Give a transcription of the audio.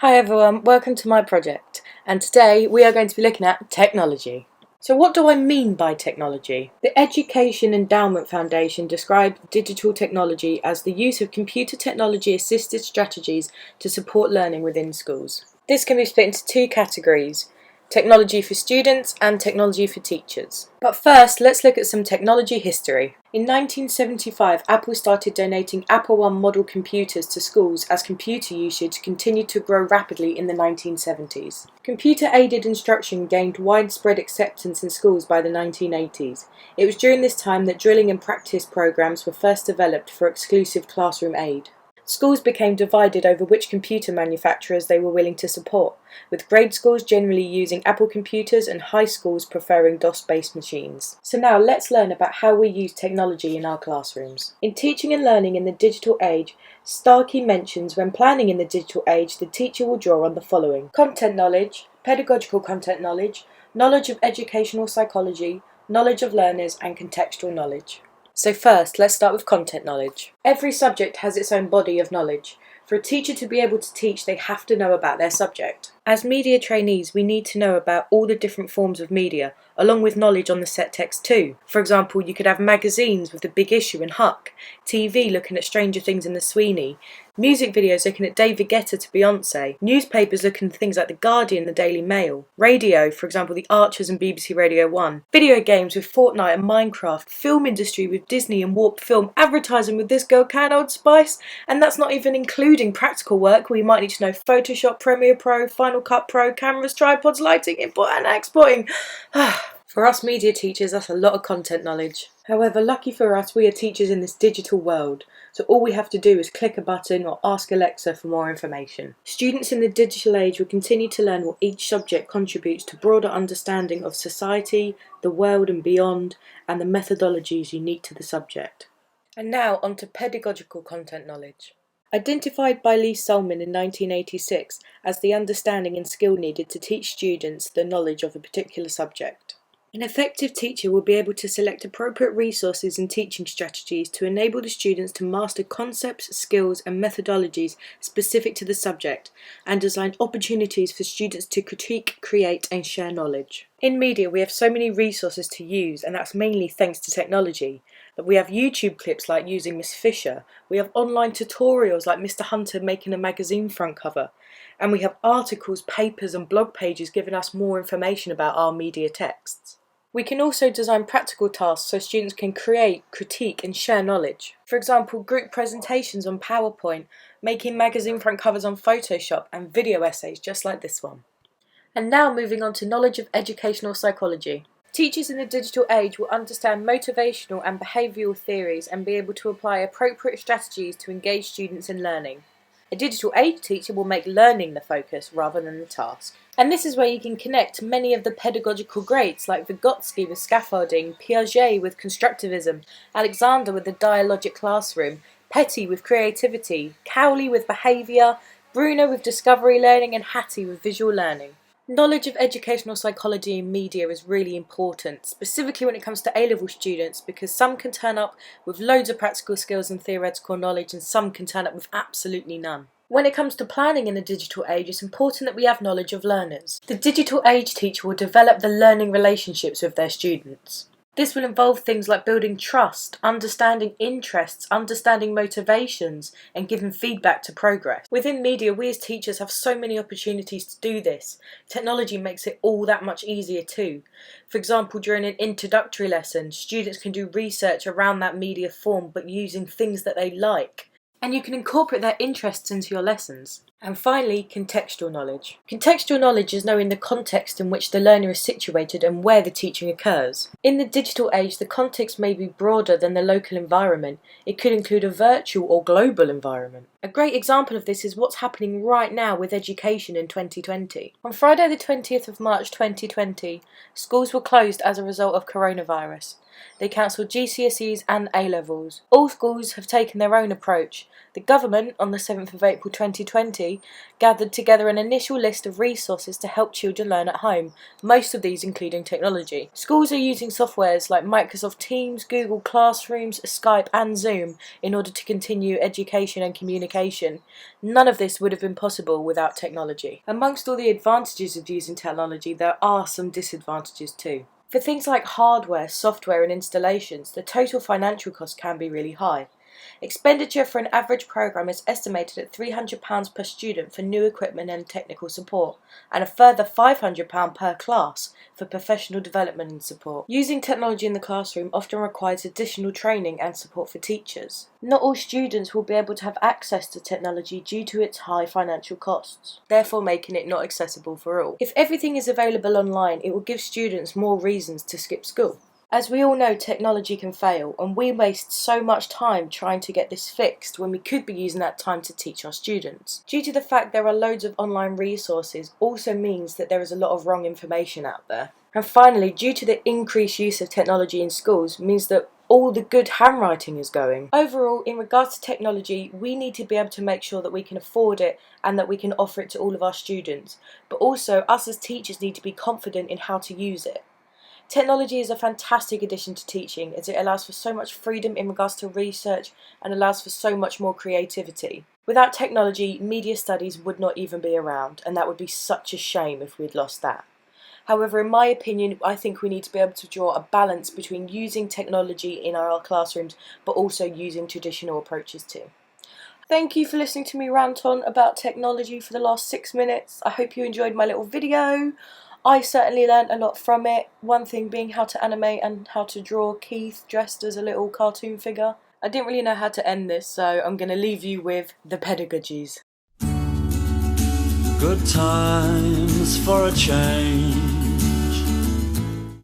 Hi everyone, welcome to my project, and today we are going to be looking at technology. So what do I mean by technology? The Education Endowment Foundation described digital technology as the use of computer technology assisted strategies to support learning within schools. This can be split into two categories: technology for students and technology for teachers. But first, let's look at some technology history. In 1975, Apple started donating Apple I model computers to schools as computer usage continued to grow rapidly in the 1970s. Computer-aided instruction gained widespread acceptance in schools by the 1980s. It was during this time that drilling and practice programs were first developed for exclusive classroom aid. Schools became divided over which computer manufacturers they were willing to support, with grade schools generally using Apple computers and high schools preferring DOS-based machines. So now let's learn about how we use technology in our classrooms. In Teaching and Learning in the Digital Age, Starkey mentions when planning in the digital age, the teacher will draw on the following: content knowledge, pedagogical content knowledge, knowledge of educational psychology, knowledge of learners, and contextual knowledge. So first, let's start with content knowledge. Every subject has its own body of knowledge. For a teacher to be able to teach, they have to know about their subject. As media trainees, we need to know about all the different forms of media, along with knowledge on the set text too. For example, you could have magazines with The Big Issue and Huck, TV looking at Stranger Things and The Sweeney, music videos looking at David Guetta to Beyonce, newspapers looking at things like The Guardian, The Daily Mail, radio, for example The Archers and BBC Radio 1, video games with Fortnite and Minecraft, film industry with Disney and Warped Film, advertising with This Girl Can Old Spice, and that's not even including practical work where you might need to know Photoshop, Premiere Pro, Final Cut Pro, cameras, tripods, lighting, import and exporting. For us media teachers, that's a lot of content knowledge. However, lucky for us, we are teachers in this digital world, so all we have to do is click a button or ask Alexa for more information. Students in the digital age will continue to learn what each subject contributes to broader understanding of society, the world and beyond, and the methodologies unique to the subject. And now on to pedagogical content knowledge. Identified by Lee Solman in 1986 as the understanding and skill needed to teach students the knowledge of a particular subject. An effective teacher will be able to select appropriate resources and teaching strategies to enable the students to master concepts, skills and methodologies specific to the subject, and design opportunities for students to critique, create and share knowledge. In media, we have so many resources to use, and that's mainly thanks to technology. That we have YouTube clips like using Miss Fisher, we have online tutorials like Mr. Hunter making a magazine front cover, and we have articles, papers and blog pages giving us more information about our media texts. We can also design practical tasks so students can create, critique and share knowledge. For example, group presentations on PowerPoint, making magazine front covers on Photoshop and video essays just like this one. And now moving on to knowledge of educational psychology. Teachers in the digital age will understand motivational and behavioural theories and be able to apply appropriate strategies to engage students in learning. A digital age teacher will make learning the focus rather than the task. And this is where you can connect many of the pedagogical greats like Vygotsky with scaffolding, Piaget with constructivism, Alexander with the dialogic classroom, Petty with creativity, Cowley with behaviour, Bruno with discovery learning and Hattie with visual learning. Knowledge of educational psychology and media is really important, specifically when it comes to A-level students, because some can turn up with loads of practical skills and theoretical knowledge and some can turn up with absolutely none. When it comes to planning in the digital age, it's important that we have knowledge of learners. The digital age teacher will develop the learning relationships with their students. This will involve things like building trust, understanding interests, understanding motivations, and giving feedback to progress. Within media, we as teachers have so many opportunities to do this. Technology makes it all that much easier too. For example, during an introductory lesson, students can do research around that media form but using things that they like. And you can incorporate their interests into your lessons. And finally, contextual knowledge. Contextual knowledge is knowing the context in which the learner is situated and where the teaching occurs. In the digital age, the context may be broader than the local environment. It could include a virtual or global environment. A great example of this is what's happening right now with education in 2020. On Friday the 20th of March 2020, schools were closed as a result of coronavirus. They cancelled GCSEs and A-levels. All schools have taken their own approach. The government, on the 7th of April 2020, gathered together an initial list of resources to help children learn at home, most of these including technology. Schools are using softwares like Microsoft Teams, Google Classrooms, Skype and Zoom in order to continue education and communication. None of this would have been possible without technology. Amongst all the advantages of using technology, there are some disadvantages too. For things like hardware, software and installations, the total financial cost can be really high. Expenditure for an average programme is estimated at £300 per student for new equipment and technical support, and a further £500 per class for professional development and support. Using technology in the classroom often requires additional training and support for teachers. Not all students will be able to have access to technology due to its high financial costs, therefore making it not accessible for all. If everything is available online, it will give students more reasons to skip school. As we all know, technology can fail, and we waste so much time trying to get this fixed when we could be using that time to teach our students. Due to the fact there are loads of online resources also means that there is a lot of wrong information out there. And finally, due to the increased use of technology in schools means that all the good handwriting is going. Overall, in regards to technology, we need to be able to make sure that we can afford it and that we can offer it to all of our students. But also, us as teachers need to be confident in how to use it. Technology is a fantastic addition to teaching as it allows for so much freedom in regards to research and allows for so much more creativity. Without technology, media studies would not even be around, and that would be such a shame if we'd lost that. However, in my opinion, I think we need to be able to draw a balance between using technology in our classrooms but also using traditional approaches too. Thank you for listening to me rant on about technology for the last 6 minutes. I hope you enjoyed my little video. I certainly learned a lot from it, one thing being how to animate and how to draw Keith dressed as a little cartoon figure. I didn't really know how to end this, so I'm going to leave you with the pedagogies. Good times for a change.